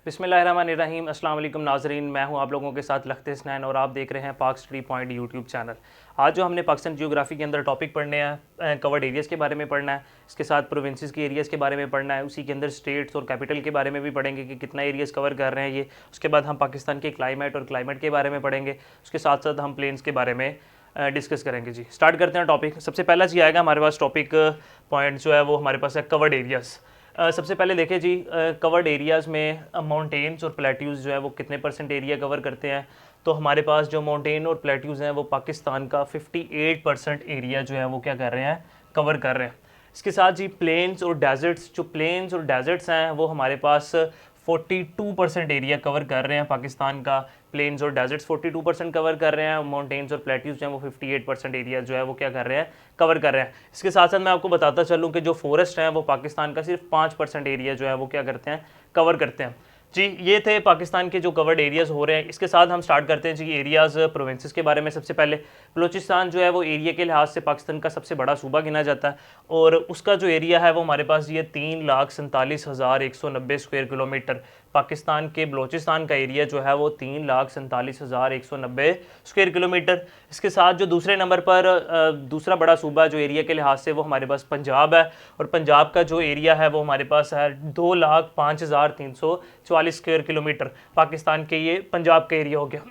बिस्मिल्लाहिर्रहमानिर्रहीम। अस्सलाम वालेकुम नाज़रीन, मैं हूं आप लोगों के साथ लखत हसनैन और आप देख रहे हैं पाक स्टडी पॉइंट यूट्यूब चैनल। आज जो हमने पाकिस्तान जियोग्राफी के अंदर टॉपिक पढ़ने हैं, कवर्ड एरियाज़ के बारे में पढ़ना है, इसके साथ प्रोविंसेस के एरियाज़ के बारे में पढ़ना है, उसी के अंदर स्टेट्स और कैपिटल के बारे में भी पढ़ेंगे कि कितना एरियाज़ कवर कर रहे हैं ये। उसके बाद हम पाकिस्तान के क्लाइमेट और क्लाइमेट के बारे में पढ़ेंगे, उसके साथ साथ हम प्लेन्स के बारे में डिस्कस करेंगे। जी स्टार्ट करते हैं टॉपिक। सबसे पहला जी आएगा हमारे पास टॉपिक पॉइंट जो है वो हमारे पास है कवर्ड एरियाज़। सबसे पहले देखें जी, कवर्ड एरियाज़ में माउंटेन्स और प्लेट्यूज़ जो है वो कितने परसेंट एरिया कवर करते हैं। तो हमारे पास जो माउंटेन और प्लेट्यूज़ हैं वो पाकिस्तान का 58% एरिया जो है वो क्या कर रहे हैं, कवर कर रहे हैं। इसके साथ जी प्लेन्स और डेजर्ट्स, जो प्लेन्स और डेजर्ट्स हैं वो हमारे पास 42% एरिया कवर कर रहे हैं पाकिस्तान का। प्लेन्स और डेजर्ट्स 42% कवर कर रहे हैं, माउंटेन्स और प्लेट्यूज जो हैं वो 58% एरिया जो है वो क्या कर रहे हैं, कवर कर रहे हैं। इसके साथ साथ मैं आपको बताता चलूँ कि जो फॉरेस्ट हैं वो पाकिस्तान का सिर्फ 5% एरिया जो है वो क्या करते हैं, कवर करते हैं। जी ये थे पाकिस्तान के जो कवर्ड एरियाज़ हो रहे हैं। इसके साथ हम स्टार्ट करते हैं जी एरियाज़ प्रोविंसेस के बारे में। सबसे पहले बलूचिस्तान जो है वो एरिया के लिहाज से पाकिस्तान का सबसे बड़ा सूबा गिना जाता है और उसका जो एरिया है वो हमारे पास ये 3,47,190 स्क्वायर किलोमीटर। पाकिस्तान के बलूचिस्तान का एरिया जो है वो 3,47,190 स्क्वायर किलोमीटर। इसके साथ जो दूसरे नंबर पर दूसरा बड़ा सूबा जो एरिया के लिहाज से वो हमारे पास पंजाब है और पंजाब का जो एरिया है वो हमारे पास है 2,05,344 स्क्वायर किलोमीटर। पाकिस्तान के ये पंजाब का एरिया हो गया।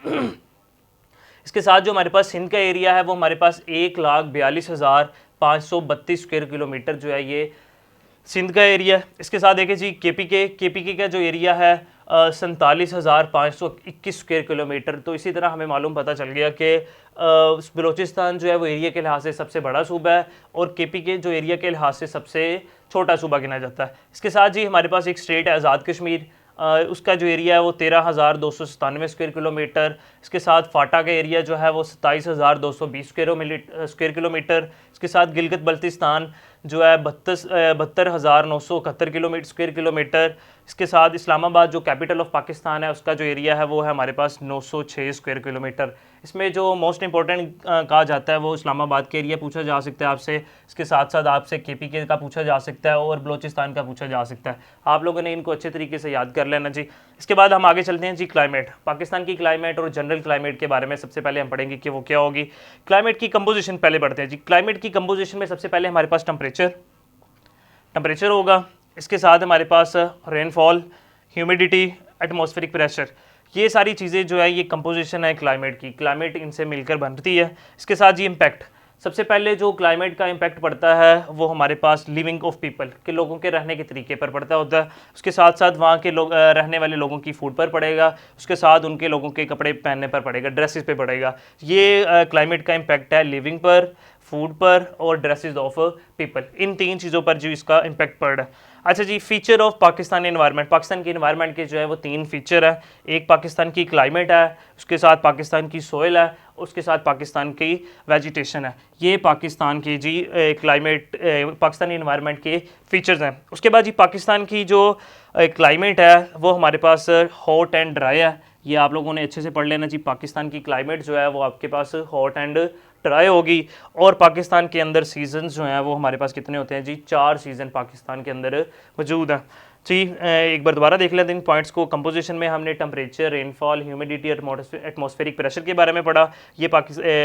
इसके साथ जो हमारे पास सिंध का एरिया है वो हमारे पास 1,42,532 स्क्वायर किलोमीटर जो है ये सिंध का एरिया है। इसके साथ देखें जी केपीके का जो एरिया है 47,521 स्क्वायर किलोमीटर। तो इसी तरह हमें मालूम पता चल गया कि बलूचिस्तान जो है वो एरिया के लिहाज से सबसे बड़ा सूबा है और केपीके जो एरिया के लिहाज से सबसे छोटा सूबा गिना जाता है। इसके साथ जी हमारे पास एक स्टेट है आज़ाद कश्मीर, उसका जो एरिया है वो 13,297 स्क्वायर किलोमीटर। इसके साथ फाटा का एरिया जो है वो 27,220 स्क्वायर किलोमीटर। इसके साथ गिलगित बल्तिस्तान जो है 72,971 स्क्वायर किलोमीटर। इसके साथ इस्लामाबाद जो कैपिटल ऑफ पाकिस्तान है उसका जो एरिया है वो है हमारे पास 906 स्क्वायर किलोमीटर। इसमें जो मोस्ट इंपॉर्टेंट कहा जाता है वो इस्लामाबाद के एरिया पूछा जा सकता है आपसे। इसके साथ साथ आपसे केपीके का पूछा जा सकता है और बलूचिस्तान का पूछा जा सकता है। आप लोगों ने इनको अच्छे तरीके से याद कर लेना जी। इसके बाद हम आगे चलते हैं जी क्लाइमेट। पाकिस्तान की क्लाइमेट और जनरल क्लाइमेट के बारे में सबसे पहले हम पढ़ेंगे कि वो क्या होगी। क्लाइमेट की कंपोजिशन पहले पढ़ते हैं जी। क्लाइमेट की कंपोजिशन में सबसे पहले हमारे पास टेम्परेचर होगा। इसके साथ हमारे पास रेनफॉल, ह्यूमिडिटी, एटमॉस्फेरिक प्रेशर, ये सारी चीज़ें जो है ये कंपोजिशन है क्लाइमेट की। क्लाइमेट इनसे मिलकर बनती है। इसके साथ जी इम्पैक्ट, सबसे पहले जो क्लाइमेट का इम्पैक्ट पड़ता है वो हमारे पास लिविंग ऑफ पीपल के लोगों के रहने के तरीके पर पड़ता होता है। उसके साथ साथ वहाँ के लोग रहने वाले लोगों की फूड पर पड़ेगा। उसके साथ उनके लोगों के कपड़े पहनने पर पड़ेगा, ड्रेसेस पे पड़ेगा। ये क्लाइमेट का इम्पैक्ट है लिविंग पर, फूड पर और ड्रेसेस ऑफ पीपल। इन तीन चीज़ों पर जो इसका इम्पैक्ट पड़ रहा है। अच्छा जी, feature of Pakistan environment. Pakistan के एनवायरनमेंट के जो है वो 3 फीचर है। एक पाकिस्तान की क्लाइमेट है, उसके साथ पाकिस्तान की सोइल है, उसके साथ पाकिस्तान की वेजिटेशन है। ये पाकिस्तान की जी क्लाइमेट पाकिस्तानी एनवायरनमेंट के फीचर्स हैं। उसके बाद जी पाकिस्तान की जो क्लाइमेट है वो हमारे पास हॉट एंड ड्राई है। ये आप लोगों ने अच्छे से पढ़ लेना जी। पाकिस्तान की क्लाइमेट जो है वो आपके पास हॉट एंड ड्राई होगी और पाकिस्तान के अंदर सीजन्स जो हैं वो हमारे पास कितने होते हैं जी, 4 सीज़न पाकिस्तान के अंदर मौजूद हैं जी। एक बार दोबारा देख लेते हैं इन पॉइंट्स को। कंपोजिशन में हमने temperature, rainfall, humidity, atmospheric pressure के बारे में पढ़ा। ये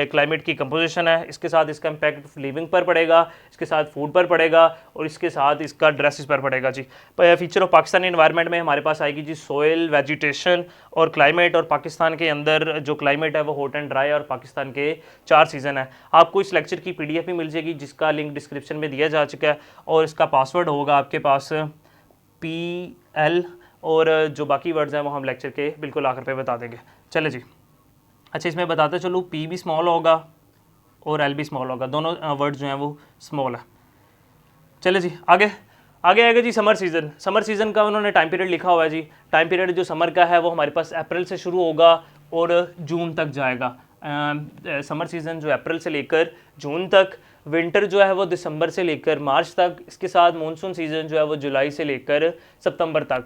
क्लाइमेट की कंपोजिशन है। इसके साथ इसका इम्पैक्ट लिविंग पर पड़ेगा, इसके साथ फूड पर पड़ेगा और इसके साथ इसका ड्रेसेस पर पड़ेगा जी। फीचर ऑफ पाकिस्तानी एनवायरनमेंट में हमारे पास आएगी जी सोयल, वेजिटेशन और क्लाइमेट। और पाकिस्तान के अंदर जो क्लाइमेट है वो हॉट एंड ड्राई और पाकिस्तान के 4 सीज़न है। आपको इस लेक्चर की PDF भी मिल जाएगी जिसका लिंक डिस्क्रिप्शन में दिया जा चुका है और इसका पासवर्ड होगा आपके पास PL और जो बाकी वर्ड्स हैं वो हम लेक्चर के बिल्कुल आखिर पे बता देंगे। चले जी। अच्छा, इसमें बताते चलूँ P भी स्मॉल होगा और L भी स्मॉल होगा, दोनों वर्ड्स जो हैं वो स्मॉल है। चले जी आगे आएगा जी समर सीज़न। समर सीज़न का उन्होंने टाइम पीरियड लिखा हुआ है जी। टाइम पीरियड जो समर का है वो हमारे पास अप्रैल से शुरू होगा और जून तक जाएगा। समर सीज़न जो अप्रैल से लेकर जून तक, विंटर जो है वो दिसंबर से लेकर मार्च तक। इसके साथ मानसून सीज़न जो है वो जुलाई से लेकर सितंबर तक।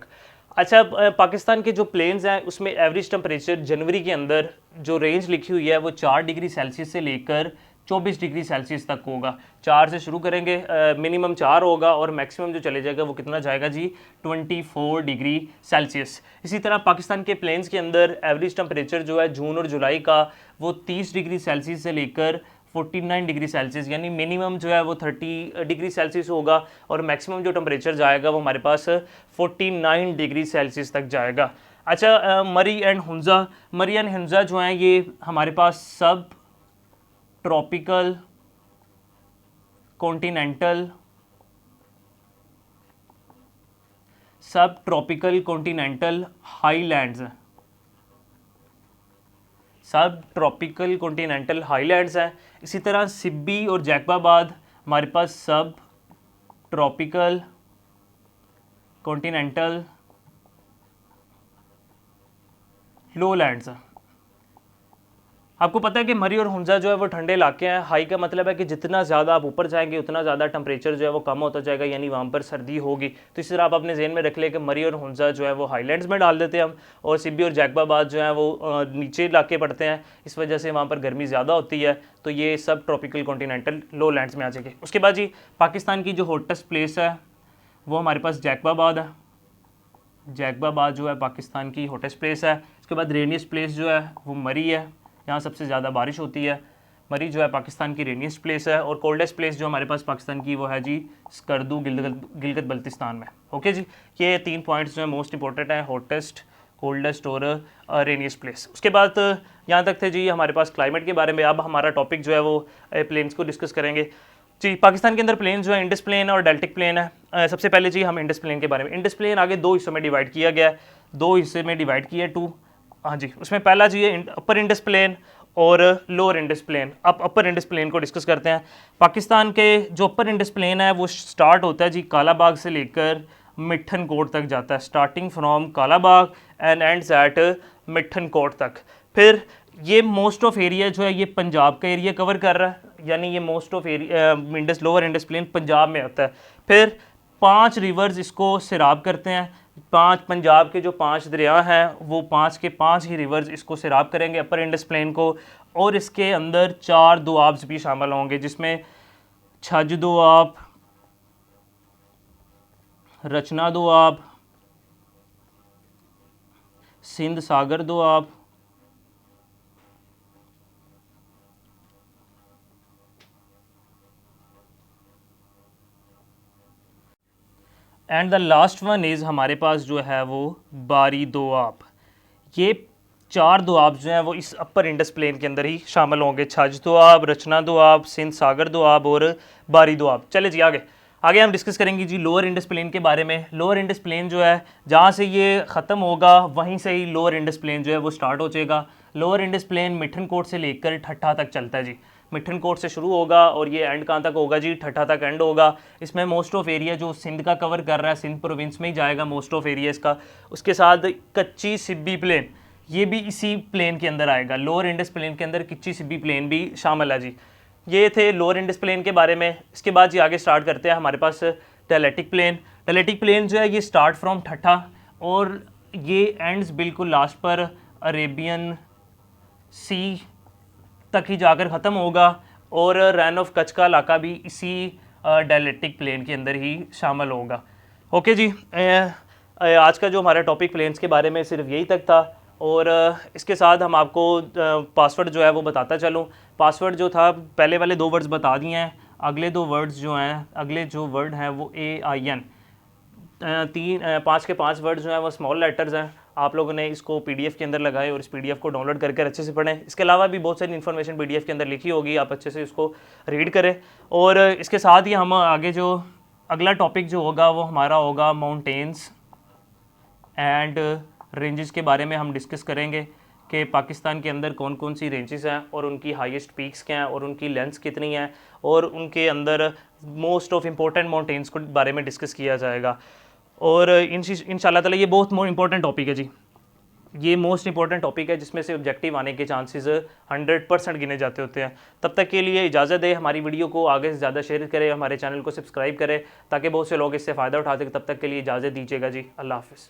अच्छा, पाकिस्तान के जो प्लेन्स हैं उसमें एवरेज टेम्परेचर जनवरी के अंदर जो रेंज लिखी हुई है वो 4 डिग्री सेल्सियस से लेकर 24 डिग्री सेल्सियस तक होगा। 4 से शुरू करेंगे, मिनिमम 4 होगा और मैक्सिमम जो चले जाएगा वो कितना जाएगा जी 24 डिग्री सेल्सियस। इसी तरह पाकिस्तान के प्लेन्स के अंदर एवरेज टेम्परेचर जो है जून और जुलाई का वो 30 डिग्री सेल्सियस से लेकर 49 डिग्री सेल्सियस, यानी मिनिमम जो है वो 30 डिग्री सेल्सियस होगा और मैक्सिमम जो टेम्परेचर जाएगा वो हमारे पास 49 डिग्री सेल्सियस तक जाएगा। अच्छा, मरी एंड हुंजा जो हैं ये हमारे पास सब ट्रॉपिकल कॉन्टिनेंटल हाईलैंड्स हैं, सब ट्रॉपिकल कॉन्टिनेंटल हाईलैंड्स हैं। इसी तरह सिब्बी और जैकबाबाद हमारे पास सब ट्रॉपिकल कॉन्टिनेंटल लोलैंड्स हैं। आपको पता है कि मरी और हुंजा जो है वो ठंडे इलाके हैं। हाई का मतलब है कि जितना ज़्यादा आप ऊपर जाएंगे उतना ज़्यादा टेम्परेचर जो है वो कम होता जाएगा, यानी वहाँ पर सर्दी होगी। तो इस तरह आप अपने जहन में रख ले कि मरी और हुंजा जो है वो हाईलैंड्स में डाल देते हैं हम, और सिब्बी और जैकबाबाद जो है वो नीचे इलाके पड़ते हैं, इस वजह से वहाँ पर गर्मी ज़्यादा होती है, तो ये सब ट्रॉपिकल कॉन्टिनेंटल लोलैंड्स में आ जाएंगे। उसके बाद जी पाकिस्तान की जो हॉटेस्ट प्लेस है वो हमारे पास जैकबाबाद है। जैकबाबाद जो है पाकिस्तान की हॉटेस्ट प्लेस है। उसके बाद रेनियस्ट प्लेस जो है वो मरी है, यहाँ सबसे ज़्यादा बारिश होती है। मरी जो है पाकिस्तान की रेनियस्ट प्लेस है। और कोल्डेस्ट प्लेस जो हमारे पास पाकिस्तान की वो है जी स्कर्दू, गिलगित बल्तिस्तान में। ओके जी, ये 3 पॉइंट्स जो है मोस्ट इंपॉर्टेंट है, हॉटेस्ट, कोल्डेस्ट और रेनियस्ट प्लेस। उसके बाद यहाँ तक थे जी हमारे पास क्लाइमेट के बारे में। अब हमारा टॉपिक जो है वो प्लेन्स को डिस्कस करेंगे जी। पाकिस्तान के अंदर प्लेन जो है इंडस प्लेन और डेल्टिक प्लेन है। सबसे पहले जी हम इंडस प्लेन के बारे में। इंडस प्लेन आगे 2 हिस्सों में डिवाइड किया गया है, 2 हिस्से में डिवाइड किया 2। हाँ जी, उसमें पहला जी है अपर इंडस प्लेन और लोअर इंडस प्लेन। अब अपर इंडस प्लेन को डिस्कस करते हैं। पाकिस्तान के जो अपर इंडस प्लेन है वो स्टार्ट होता है जी कालाबाग से लेकर मिठन कोट तक जाता है, starting from Kalabagh and ends at Mithankot तक। फिर ये मोस्ट ऑफ एरिया जो है ये पंजाब का एरिया कवर कर रहा है, यानी ये most of area Indus, lower Indus plain Punjab में होता है। फिर 5 रिवर्स इसको सिराब करते हैं, 5 पंजाब के जो 5 दरिया हैं वो 5 के 5 ही रिवर्स इसको सिराब करेंगे अपर इंडस प्लेन को। और इसके अंदर 4 दोआब्स भी शामिल होंगे, जिसमें Chaj Doab, Rechna Doab, Sindh Sagar Doab, and the last one is हमारे पास जो है वो बारी दोआब। ये 4 दोआब जो हैं वो इस अपर इंडस प्लेन के अंदर ही शामिल होंगे, छज दोआब, रचना दोआब, सिंध सागर दोआब और बारी दोआब। चले जी आगे हम डिस्कस करेंगे जी लोअर इंडस प्लेन के बारे में। लोअर इंडस प्लेन जो है जहाँ से ये ख़त्म होगा वहीं से ही लोअर इंडस प्लेन जो है वो स्टार्ट हो जाएगा। Lower Indus plain Mithankot से लेकर ठट्ठा तक चलता है जी। मिठन कोट से शुरू होगा और ये एंड कहाँ तक होगा जी, ठट्ठा तक एंड होगा। इसमें मोस्ट ऑफ एरिया जो सिंध का कवर कर रहा है, सिंध प्रोविंस में ही जाएगा मोस्ट ऑफ एरिया इसका। उसके साथ कच्ची सिब्बी प्लेन, ये भी इसी प्लेन के अंदर आएगा। लोअर इंडस प्लेन के अंदर कच्ची सिब्बी प्लेन भी शामिल है जी। ये थे लोअर इंडस प्लेन के बारे में। इसके बाद जी आगे स्टार्ट करते हैं हमारे पास टैलेटिक प्लेन। टैलेटिक प्लेन जो है ये स्टार्ट फ्रॉम ठट्ठा और ये एंड्स बिल्कुल लास्ट पर अरेबियन सी तक ही जाकर ख़त्म होगा। और रैन ऑफ कच्छ का इलाका भी इसी टैलेटिक प्लेन के अंदर ही शामिल होगा। ओके जी, आज का जो हमारा टॉपिक प्लेन्स के बारे में सिर्फ यही तक था। और इसके साथ हम आपको पासवर्ड जो है वो बताता चलूँ। पासवर्ड जो था पहले वाले 2 वर्ड्स बता दिए हैं, अगले 2 वर्ड्स जो हैं, अगले जो वर्ड हैं वो AIN, 5 के 5 वर्ड जो हैं वो स्मॉल लेटर्स हैं। आप लोगों ने इसको PDF के अंदर लगाए और इस PDF को डाउनलोड करके अच्छे से पढ़ें। इसके अलावा भी बहुत सारी इन्फॉर्मेशन PDF के अंदर लिखी होगी, आप अच्छे से उसको रीड करें। और इसके साथ ही हम आगे जो अगला टॉपिक जो होगा वो हमारा होगा माउंटेन्स एंड रेंजेस के बारे में हम डिस्कस करेंगे कि पाकिस्तान के अंदर कौन कौन सी रेंजेस हैं और उनकी हाईएस्ट पीक्स क्या हैं और उनकी लेंथ्स कितनी हैं और उनके अंदर मोस्ट ऑफ इम्पोर्टेंट माउंटेन्स के बारे में डिस्कस किया जाएगा। और इंशाल्लाह ताला ये बहुत मोस्ट इंपॉर्टेंट टॉपिक है जी। ये मोस्ट इंपॉर्टेंट टॉपिक है जिसमें से ऑब्जेक्टिव आने के चांसेस 100% गिने जाते होते हैं। तब तक के लिए इजाज़त दें, हमारी वीडियो को आगे से ज़्यादा शेयर करें, हमारे चैनल को सब्सक्राइब करें ताकि बहुत से लोग इससे फ़ायदा उठा सकें। तब तक के लिए इजाज़त दीजिएगा जी, अल्लाह हाफ़िज़।